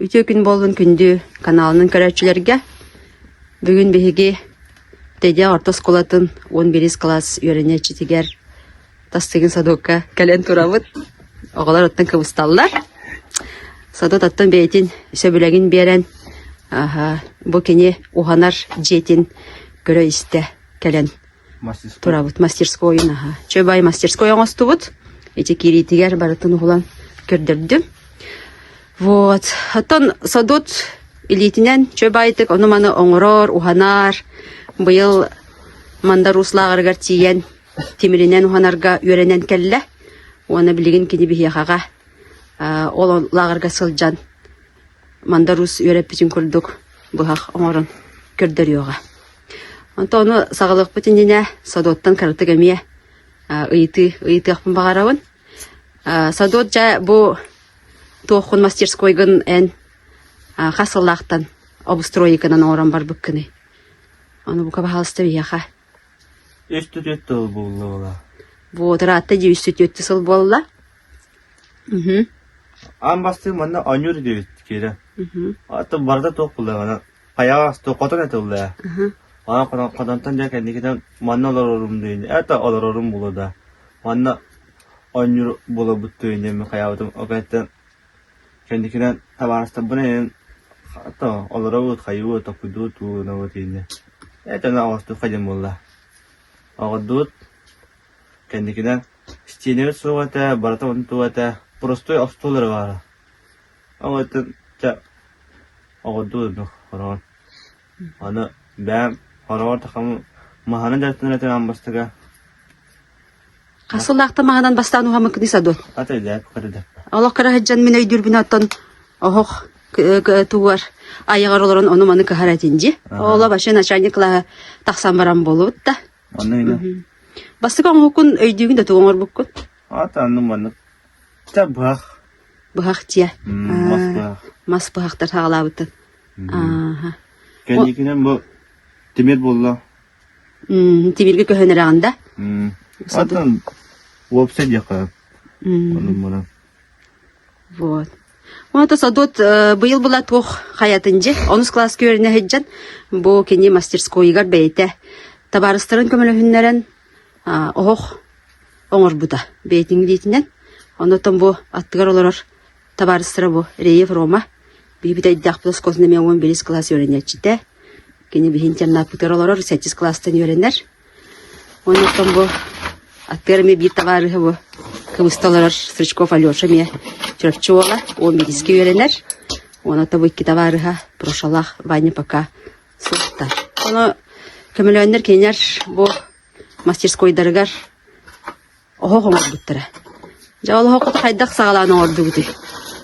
Ütü gün bolun kündü kanalının körәчеләргә. Бүгін беге Тедя орта школатын 11 класс үйренечи тигер тастыгын садокка кален турабыт. Оголар оттан кыбысталлар. Садот аттан бейтин сөбүлөгүн берен. Бу кене уханар жетин көрө исте кален турабыт мастерскойын. Чөбай мастерской оңостубут. Эти кири тигер барытын угулан көрдөрдүм. Вот. Аттан садот илитинен чөбайтык оны маны оңорор, уханар. Быйыл манда руслағыргар тиен темиринен уханарга үйренен келле. Оны билеген кені бихияға ол лағырга сылжан. Манда рус үйреп бітін көрдік. Бұхақ оңорын көрдір йоға. Онта оны сағылық бітініне садоттан қарытык әмие ұйты ақпын бағарауын. Садот жа бұл тоқын мастерскойгын ән қасыллақтан обустройикынан оңоран бар бүккіні. Оны бұқа бағалысты бияға. Өстүт өтті ол болы ола. Вот, ратты де өстүт өтті сыл болы. Ан басты манда анюр де өтті кері. Аты барда тоқ болы. Қаяғас тоқотын әті олы. Ана қадантан жәк әндекеден манда олар орым дейін. Әті олар орым болы да. Манда анюр болы бұтты өйінден мен қаяғытым. Оғайттан кәндекеден табарыстан бұны ең олар өт, қайы өт, оқыды өт, өт өйінде. Это ağustos'ta kadın bolla. Ağudut kendikine stiyene soğata, barata onu tuğata, prostoy ağustos'ları var. Ağudut ta ağudut no haran. Ana ben haran takım mahanın dertine tamam bastıga. Kasıllaqta mağadan bastan uha mıkını sadot. Ataydı kadar. Allah karahıcan mine üdürbün attan oğuk tuğar. Ayağır olaran onu manı kaharatınca. Ola başı начальниклаға тақсан баран болып та. Onu Bastık onu hukun öydüğün de tuğunlar bukkun. Atanın manı. Ta bak. Бұғақ тия. Mas Mas бұғақтар тағалабыты. Kendikine bu demir bolla. Темирге көхөнер ағында. Atan website yakın. Onun bana. Вот. Оны садот быйыл була тоқ хаятынжы. 10 класс көріне хеджан. Бу кене мастерскойгар бейте. Табарыстырын көмілі хүннерін оғық оңыр бұда. Бейтін дейтінен. Онытын бу аттығар оларар табарыстыры бу Рейев Рома. Бейбіт айдақ плюс косыны мен 11 класс өріне чите. Кене бейін тернап бұтыр оларар 8 класстан өрінер. Онытын бу аттығар ме бір табары бу. Кымысталарар Стричков Алеша ме Чурапчуола, 11-ке үйренер. Оны табы икки табарыға прошалақ Ваня пока сұлттар. Оны көмілі кенер бұл мастерскойдарығар оғық оңыр бұттыра. Жауылы оғықыты қайдақ сағаланы орды бұты.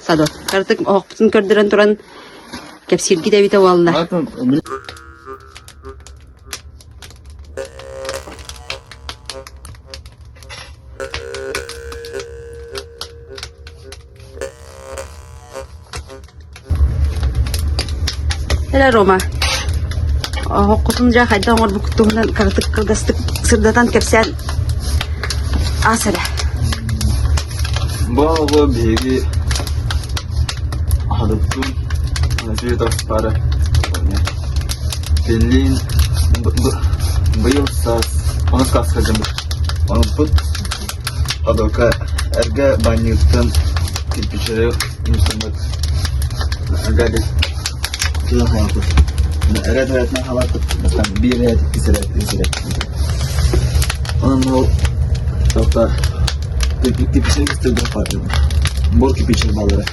Садот. Қартық оғық бұтын көрдірін тұран кәпсіргі дәбеті уалына. Hele Roma. Okutunca hayda onlar bu kutumdan kartık kırgastık sırdatan kepsen asere. Bu bilgi hadutum nasıl para. Belin bu sas onu kaskacağım. Onu put adoka erga banyuttan tipicere instrument. Agak Kilo hayatı. Evet ne halatı. Mesela bir red, iki red. Onun o doktor tipişini kıstırdım farklı. Bor kipişir balığı.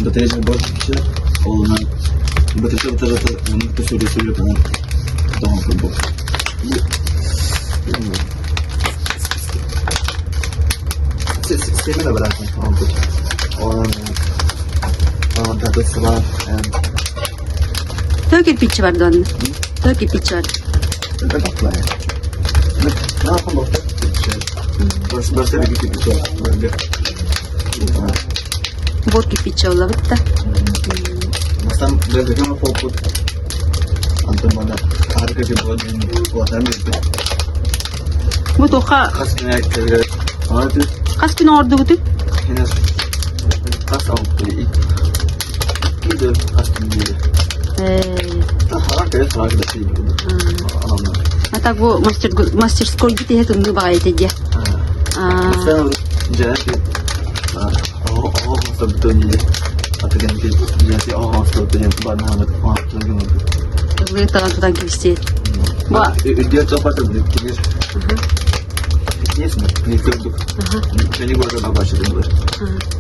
Batırıcı bor kipişir. Oğluna batırıcı onu da söylüyor tamam. Tamam bu. Sistemi de bırakın tamam bu. Onun tadı var. Tökül piçi vardı onun. Tökül piçi vardı. Ne yapalım bak. Başta bir piçi var. Borki piçi olabilir de. Mesela böyle bir poput. Antam bana harika bir bu adam bir. Bu toka. Kaç gün ayakları. Hadi. Kaç gün orada bu tip? Henüz kaç altı de aslında değil. Arkadaş arkadaş değil bu. Anlamda. Hatta bu master school gitti ya tunggu bakay tadi. Sen jadi sebetulnya atau ganti jadi sebetulnya bahan hangat lagi nanti. Boleh tangan kristi. Wah. Dia coba tuh bikin yes nih untuk jadi gua udah baca dulu.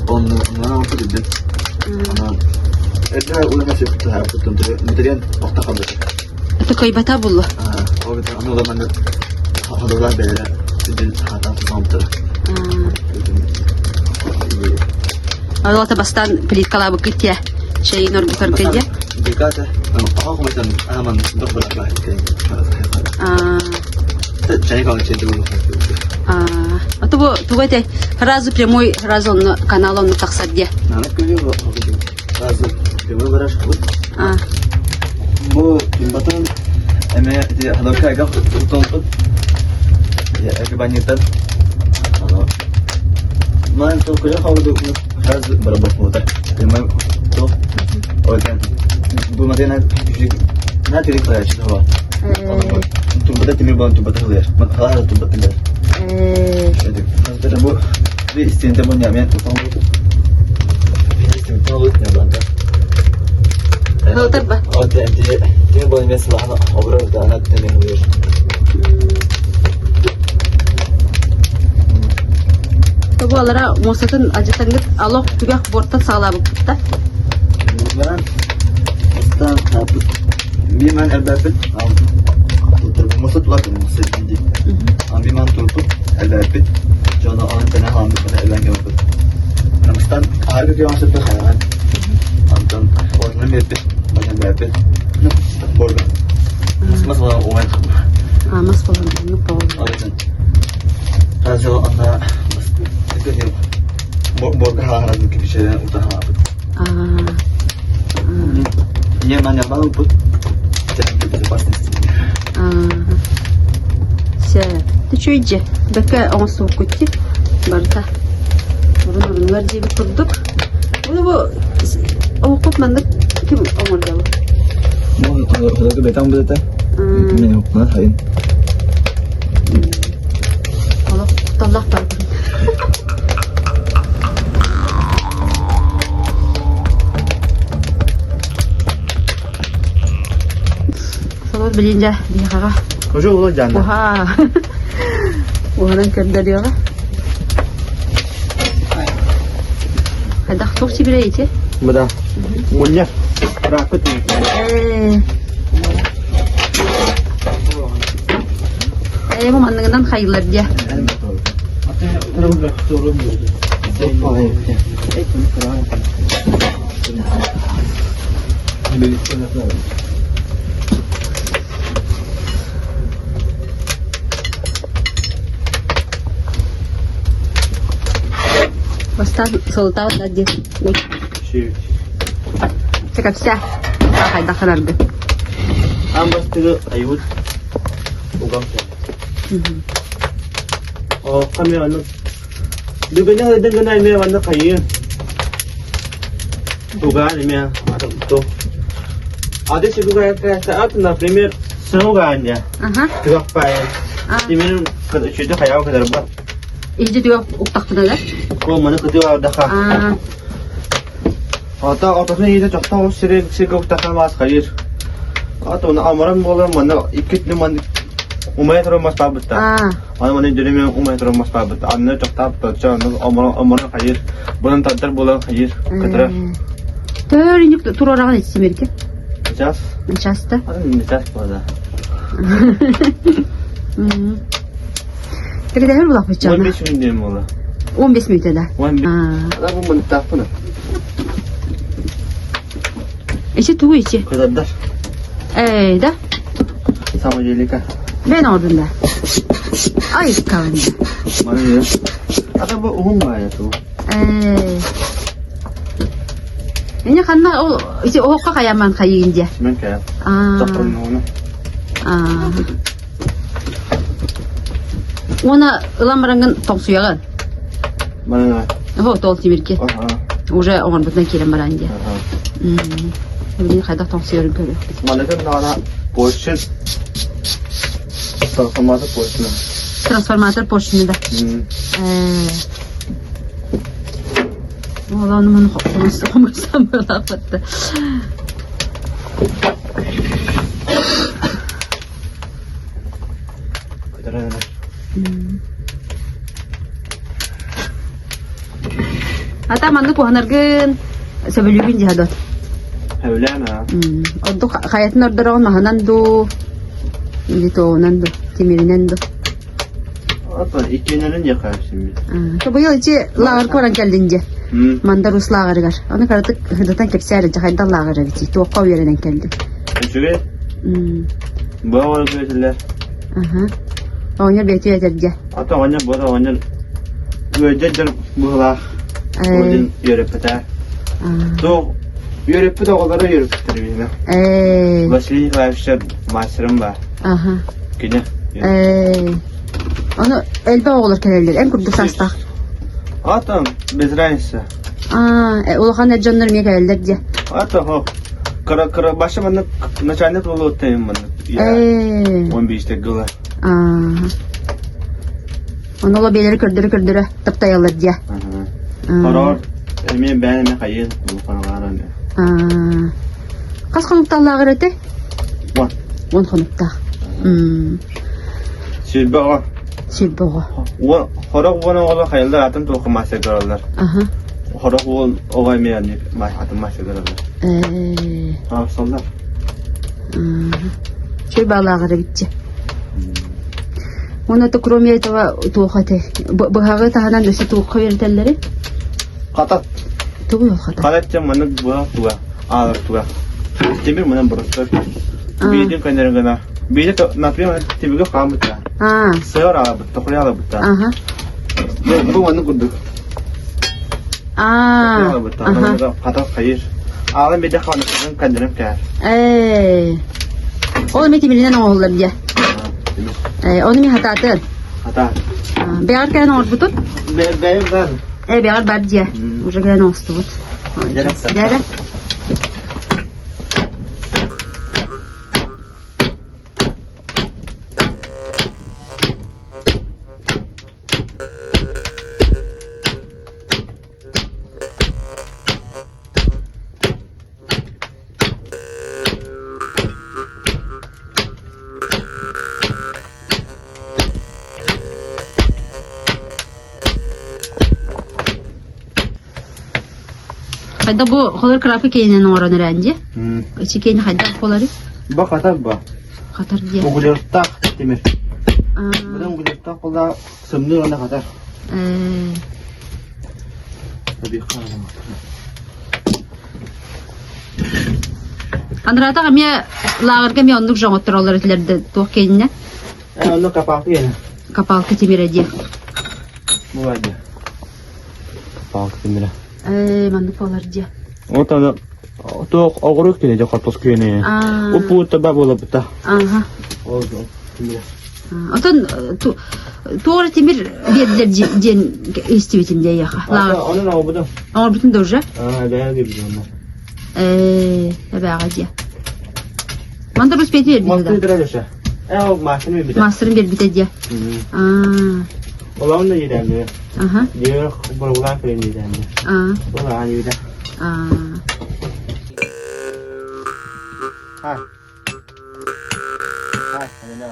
Mana aku tidak. Ada ulah masih tahap tertentu. Kemudian waktu kabar. Itu kau ibadah bulu. Oh betul. Anu zaman ada lah bela. Jadi hata sampai. Allah tabastan pelit kalau begitu ya. Şey nur terkejut. Dikata. Aku macam aman untuk berapa kayak. Jadi kalau cerita dulu. Это bu tuh teh разу прямой разу на каналом на таксаде. Nah, aku juga begitu. Razı. Coba beras bu. Bu jembatan eme dia halal kayak betul. Ya, kebanyakan. Kalau man tuh kerja kalau tuh harus berapa kota. Memang tuh organ bu madena nanti dikaya coba. Tuh betul timur bantu betul ya. Masalah tuh betul ya. Jadi, kalau bu di istimewa punya men tuh kamu. Istimewa punya banget. Filter ba? Oh, dia boleh mesela obroz da anak demek oluyor. Bu alara musatın acıtangıt Allah tugak borta sağla bukta. Ben ustan yapıp bir man elbette aldım. Musat var mı musat değil. Ama bir man tutup elbette cana antene hamle bana elben yapıp. Namustan harika bir ansızda hayal. Antan ormanı yapıp bacan yapıp. Borga. Mas var o var. Mas falan bunu pahalı. Aynen. Razı ana borga harap gibi şeyler udah yapıp. Dia nanya malu pun jadi bisa pasti. Şey, tüçüyce. Beka on soğuk kutu. Barta. Burun var diye bir kurduk. Bu o kopmandık kim omurda bu? Bu kalau betang betul. Minum mana hain. Allah Allah tak. Soal bilince dia kakak. Koca ulah jangan. Wah. Orang kerja dia lah. Ada çok sibire içi. Betul. Munya. Rakut ni. Bu mandangından hayırlar dia. Basta soltao tadi. Şey. Cakap siya. Kakay da kararga. Ambas itu ayut. Ugam. Oh, kami ano. Di ba niya din ganay may ano kayo? Ugan ni may ano to. Ade siguro kaya sa at na premier sunugan niya. Aha. Tiwak pa yan. Di minum kada siya kaya kada ba. Ijo dia utak tu dah. Ko mana ketiwa dah ka. Ata atasına yine çoktan o sirek utaktan mas kayır. Ata ona amaran bola mana ikit ni man umay tro mas pabutta. Ana mana dönemi umay tro mas pabutta. Anne çoktan taça amaran kayır. Bunun tadar bola kayır. Katra. Törünük tur oradan içsin belki. Jas. Nişasta. Ana jas bola. Peki de her bulak bıçağı. 15 gün diyeyim ola. 15 minut eder. 15. Ada bu mana tak pun. İçi tuğu içi. Kadar. Da. Sama jelika. Ben ordunda. Ay kavan. Mana ya? Ada bu umum ya tu. Ini karena o içi o kakayaman kayınca. Semen kaya. Takpun onu. Ona ılamarangın toksuyagan. Mana? Ho tol timirki. Aha. Уже он бутан келем баран dia. Öyle kadar tansiyon görüyor. Manada daha portion transformator portion. Transformatör poşetinde. Hmm. Valla onu bana konuşsam böyle yapıttı. Kadar öyle. Hatta mandı kuhanırgın sebelübün cihadot. Öyle mi? Ordu hayatın ordu olmahanan do. İndi toğunan do. Timirinden do. Hatta iki günlerin yakar şimdi. Bu yıl içi lağır koran geldince. Hmm. Manda Rus lağırı gar. Onu karatık hırdıtan kepsiyarıcı haydan lağırı bici. Tuğaqqav yerden geldi. Çünkü bu arada böyle. Aha. Onlar betiyor ederce. Hatta onca bu da onca ödedir bu la. Odin yörepete. Do yörepete olara yörepete bile. Vasili Vayşer masterim var. Aha. Güne. Onu elbe olur kereler. En kurdu sasta. Hatta bezrayısı. Ulakan ercanlar miye kereler diye. Hatta ho. Kara başımda начальник oldu otayım bana. 15 dakika. Onu ola beleri kırdırı tıp dayalı diye. Karar elmi beğenme kayın bu konulardan. Kaç konukta lağır eti? 10 konukta. Silbe o. Silbe o. Horak bana ola hayalda atın tokuması görürler. Horak o olay mı yani atın maçı görürler. Sallar. Silbe lağır eti. Onu da kromiye tava tuğate. Bu hağı tahanan döşe tuğqa verirtelleri. Katat. Tuğu yok hata. Katatça mana tuğa. Ağır tuğa. Temir mana burası. Bildiğin kendilerine gana. Bildiğin napıyor temir kamu ta. Sever ağabey. Tokuya ağabey ta. Bu mana kudu. Ağabey ta. Mana katat kayır. Ağabey bir de kanıtın kendilerine kayır. Oğlum etimilinden oğullar diye. Onu mi hatatır? Hata. Beğer keren or butut? Beğer. Beğer bar diye. Uca keren olstu but. Dere. Hayda bu kolor grafik yayının oranı rence. Çekeyini hayda kolları. Bak katar bak. Katar diye. Bu gülürtak demir. Buradan gülürtak kola sımlı ona kadar. Tabii kalma. Andrata kamiya lağır kamiya onduk jongottır olur etilerde tuğ kendine. Onu kapattı yine. Kapal ketimire diye. Bu var ya. Kapattı demir. Mandık olur diye. O tane tuğ ağırlık gelecek kartos köyüne. O puta babola puta. Aha. Oldu. Demir. Otan tuğra timir diye diyen istivitim diye yaka. Onun ne oldu? Ama bütün dorja. Ben de biliyorum. Tabii ağacı. Manda Rus beti ver Master bir de. direkt o maşını bir de. Master'ın bir bite diye. Olan da yedemli. Aha. Diyor buralar falan yedemli. Buralar yedemli. Hi. Hi, hello.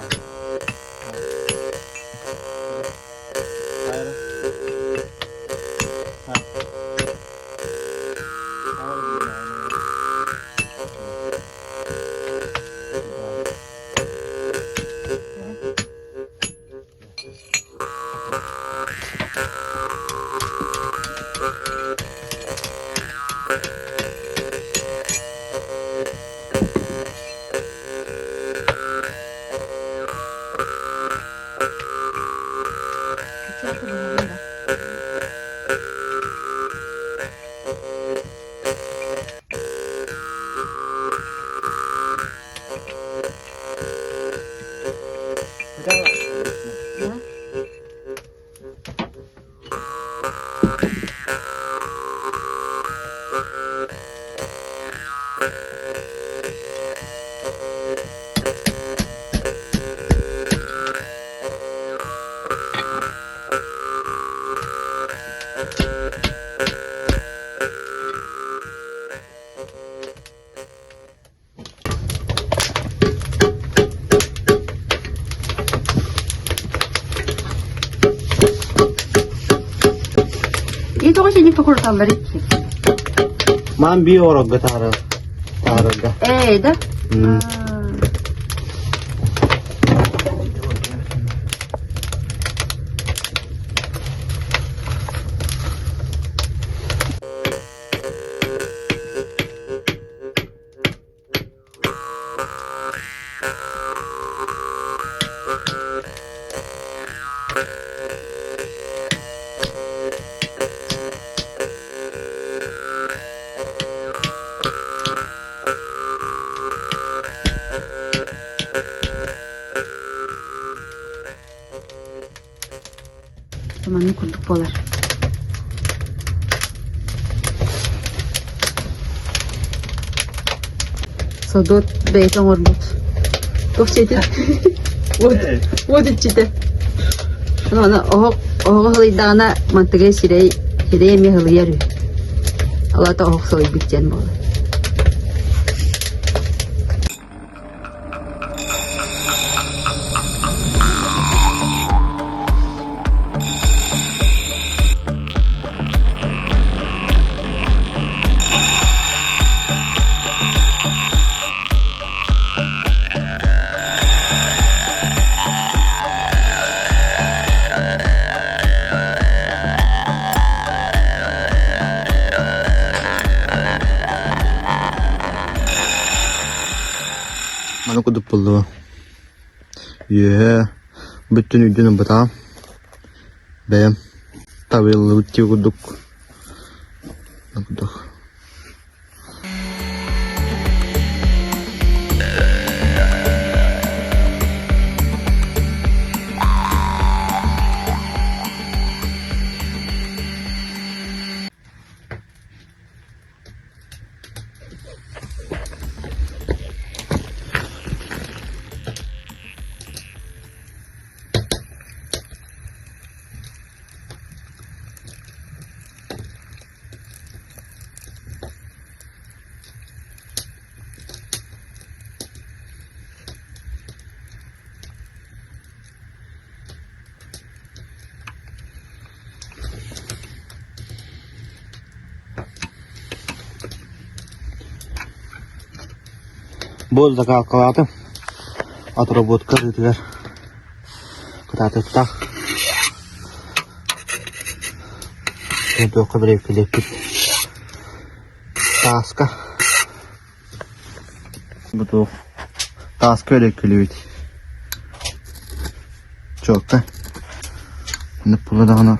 kurtan bari. Man bir orogga tarıgga. Da. Zamanını kurduk bolar. Sodot beytan orbut. Çok çetin. Вот içti. Ana o hıydana mantığa sirey hideye mi hılıyar. Allah da o soy bitecek bolar. Mana kudup buldu. Bütün ülkenin bata. Beyim. Tabii lütfi kuduk. Kuduk. Бот закалкалады. Отработка рытгар. Кытаты так. Это кабрек лепит. Таска. Буту. Таска леклюет. Чокка. Напуладана.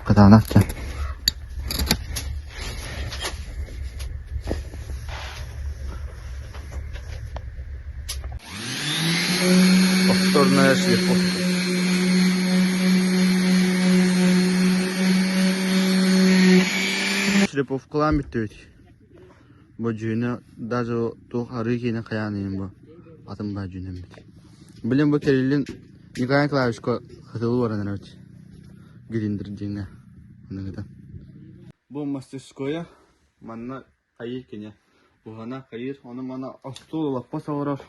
Катанатта. Повторная шлифовка. Шлифовкалар битет. Bu cüne dazo to harikine kayanıyım bu. Atım ba cüne bit. Bilim bu kerilin nikaya klavişko hatılı var anarot. Girindirdiğine. Anladım. Bu masteskoya manna kayır kene. Bu hana kayır onu mana astol lakpa savurar.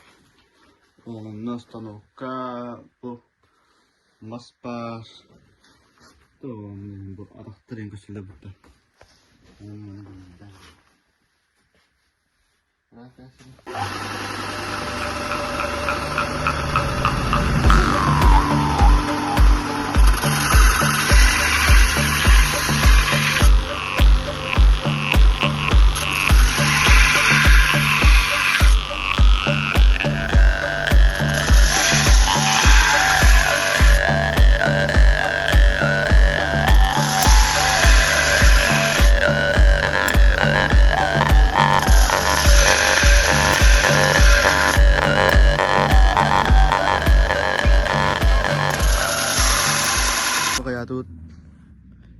Onun становка bu maspar. Bu araktırın kaçıldı burada.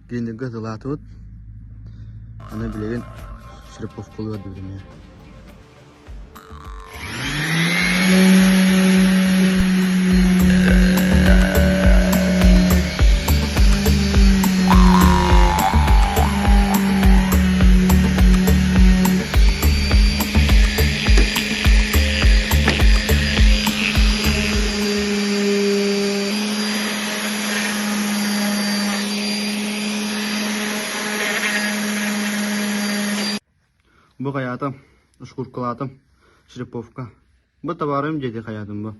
Gerindirge zılatut. Ana bilerin Шлифовкалар dedim ya. Bu hayatım, uşkurkulatım, Şiripovka. Bu tabarım dedi hayatım bu.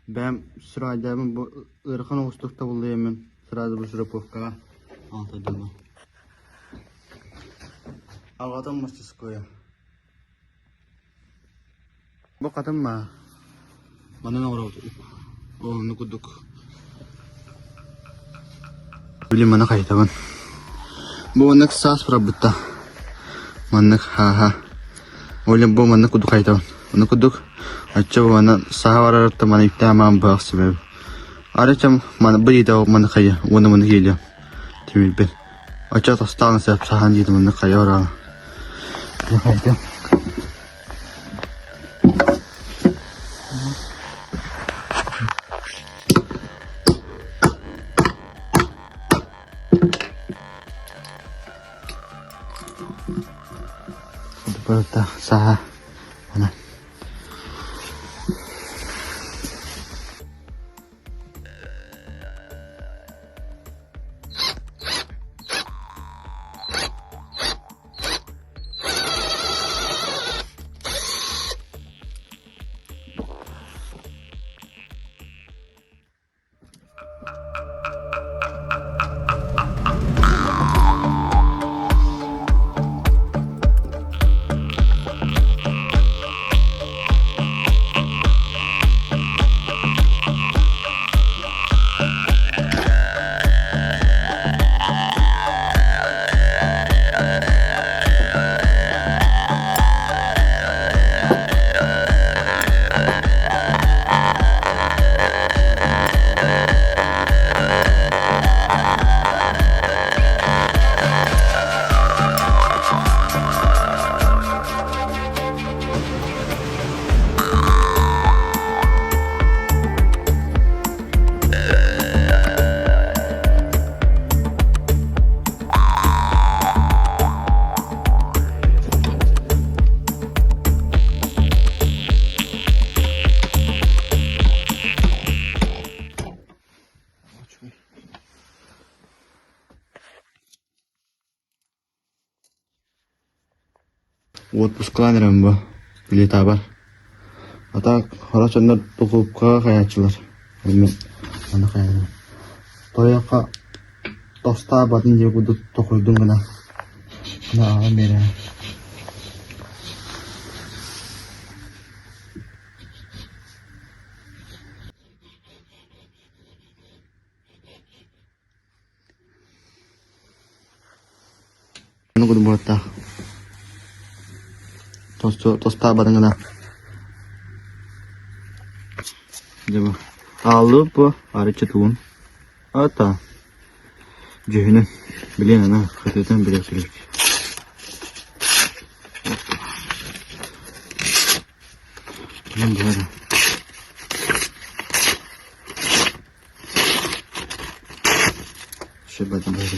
Ben sıradayım bu ırkın oğustukta bulayım. Sırada bu Şiripovka. Altadım bu. Ağadım Mastiskoya. Bu kadın mı? Bana ne uğradı? Onu kuduk. Bilim bana kayıtabın. Bu manık sas prabutta. Manık ha. Oğlum bu manık kuduk kayıtabın. Onu kuduk. Açça bu manık saha var aratta manık tamam bağ sebep. Araçam manık bu yedi o manık kayı. Onu manık geliyor. Timil ben. Açça tastan sebep sahan yedi manık kayı var. Bu kayıtabın. Berta saha mana отпускаларым bu bilet haber. Ata haraçanlar dokupka kayakçılar. Bilmem. Ana kayakçılar. Toyaka tosta batın diye kudu tokuydum gana. Na ağam beri. Ano kudu buat ta. Tosta batın gana. Coba. Alıp bu arı çatuğun. Ata. Cehine. Bilen ana. Hakikaten bile sürekli. Ben böyle. Şebadım böyle.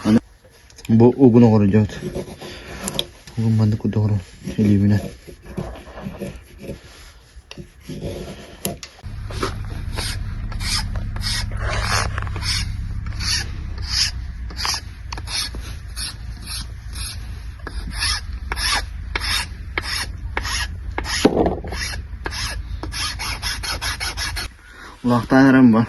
Ana. Bu ubunu koruyacağız. Ubun bandık doğru. Elimine. Ulaqtan aram var.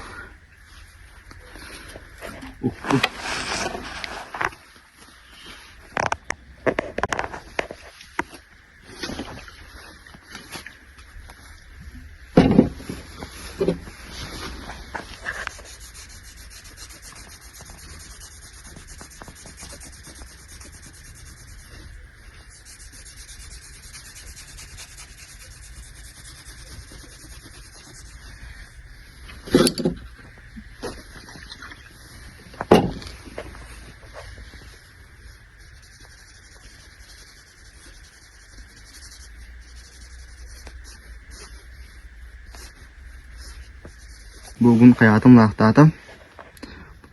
Bugün hayatım laqtadım.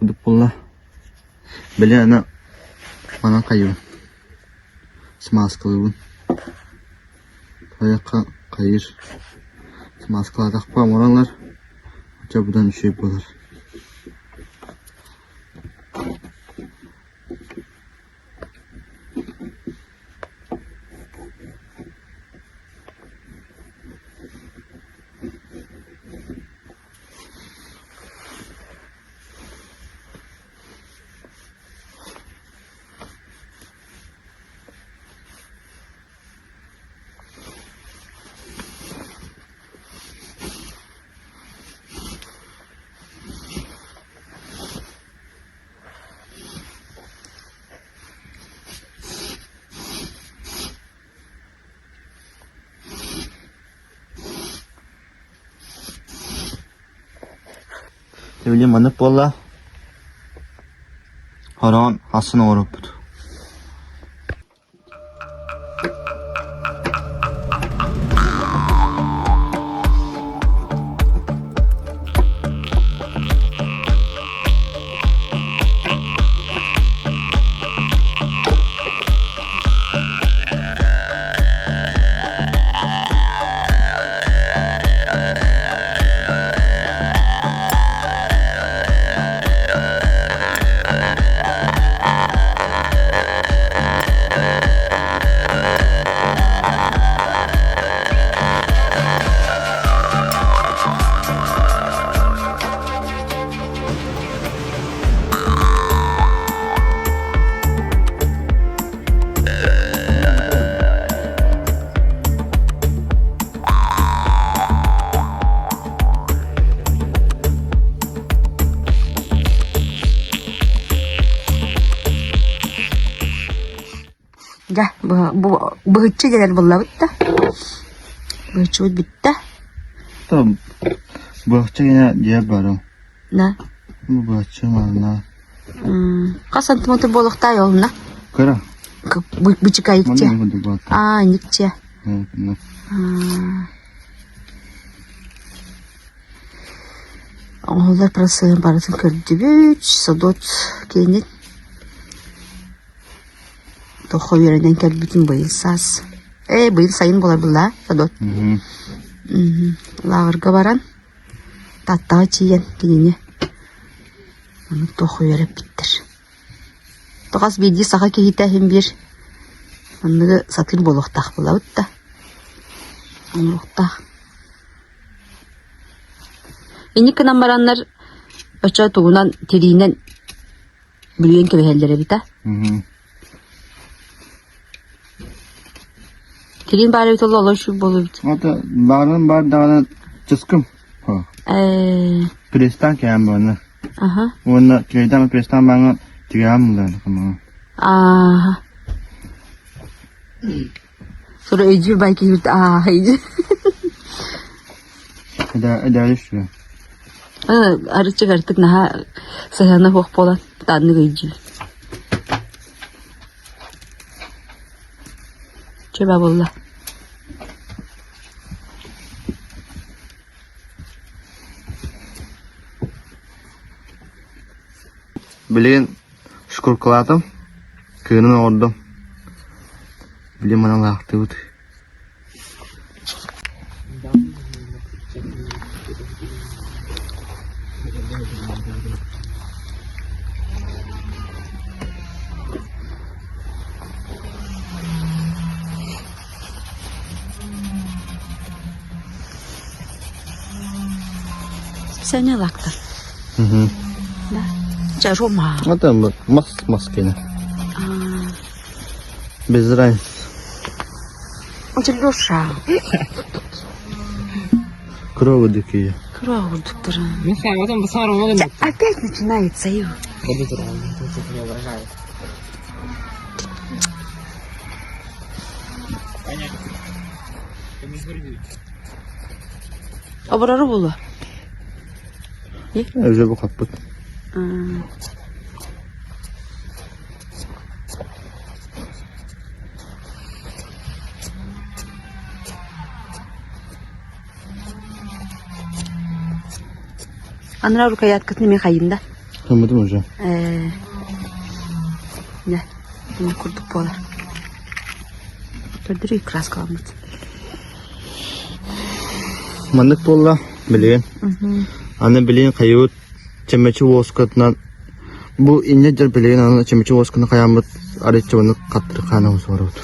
Kudup bulla. Beli ana mana kayu. Smas kılın. Ayakka kayır. Smas kıladak pa moranlar. Çabudan şey bolar. Evli manıp bolla. Haran hasın orup. Gel bu hıççı gelir bulla bitti. Bu hıççı bitti. Tamam. Bahçe yine diye barım. Ne? Bu bahçe var. Kaç santimetre balıkta yoluna? Kara. Bu çıkayıkçı. Mana bu da bat. Aa, nikçe. Evet. Onlar parasını kördübüç, sadot kendin. Toxo yörenden kel bütün bıyıl saz. Bıyıl sayın bolar bulla, sadot. Lağırga baran. Tattağı çiyen kendini. Onu toxo yörep bittir. Toğaz bildiği sağa kehite hem bir. Onu satın boluqtaq bulla utta. Boluqtaq. İni kınan baranlar öçe tuğunan teriğinden büyüyen kebehellere bite. Teriğin bari bit Allah şu bolu bit. Hatta barın bar dağına çıskım. Ha. Prestan kıyam bana. Aha. Onu köyden prestan bana kıyam mı lan? Aha. Sonra öcü belki yurt. Aha. Eda şu. Arıcık artık naha sahana hoş bolan. Tanrı öcü. Coba bolla. Bilin şükür kıladım. Köyünün ordum. Bilin bana laktı bu. Sen ne laktın? Da. Roma. Hatta mas kene. Bezrain. Целюша. Крову дикие. Кровь доктора. Михаил, вот он басару надо. Опять начинается его. Не угрожает. Понятно. Не сбрыгивай. Обрару было. Уже bu kaput. Anra rukayat kıtını mi kayında? Tamam hocam. Ne? Bunu kurduk polar. Dördürü yıkras kalmadı. Mandık bolla bilin. Anne bilin kayıt çemeçi voskatından bu ince bilin anne çemeçi voskatından kayamut arı çabanı kattır kana usorut.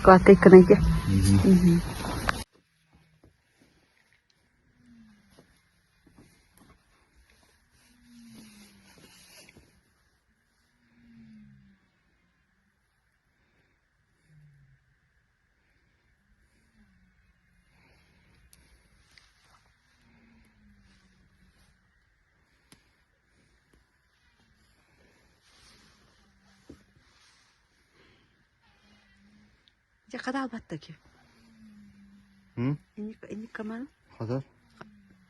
Kuatay kınaydı. Ya kadar albatta ki. Hı? İnik kaman. Kadar.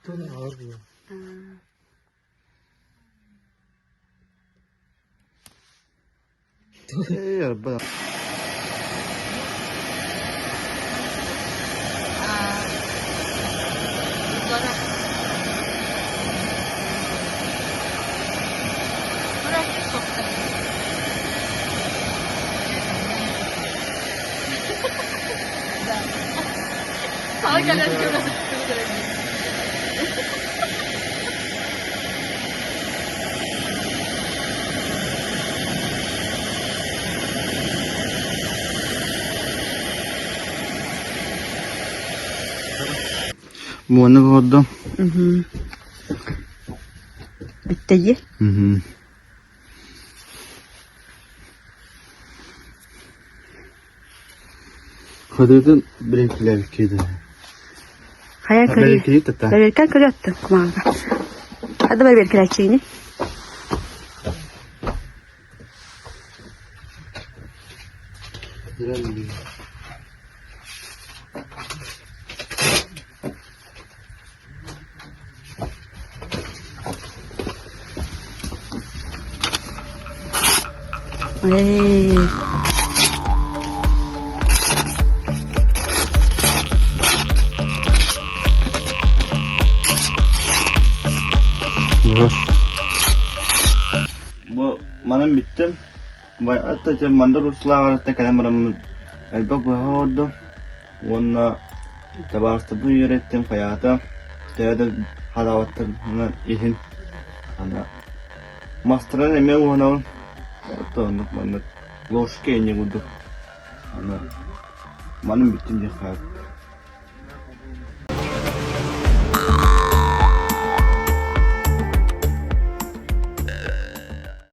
Ağır bu. Ya Rabbi. Bu ne oldu? Bitti. Hı hı. Kadın brenkler kedi. Hayal kırıyor. Brenkleri tata. Verirken kırıyordu kumarda. Hadi ver kireçliğini. Hey. Bu manam bittim. Vay hatta mandar usla var da kalem maram elbak bu oldu. Ona tabarsta bu yörettim hayata. Teyada halavattan ona ihin. Ana masteran eme ona hatta onu manat loş kenya gudu. Ana manam bittim diye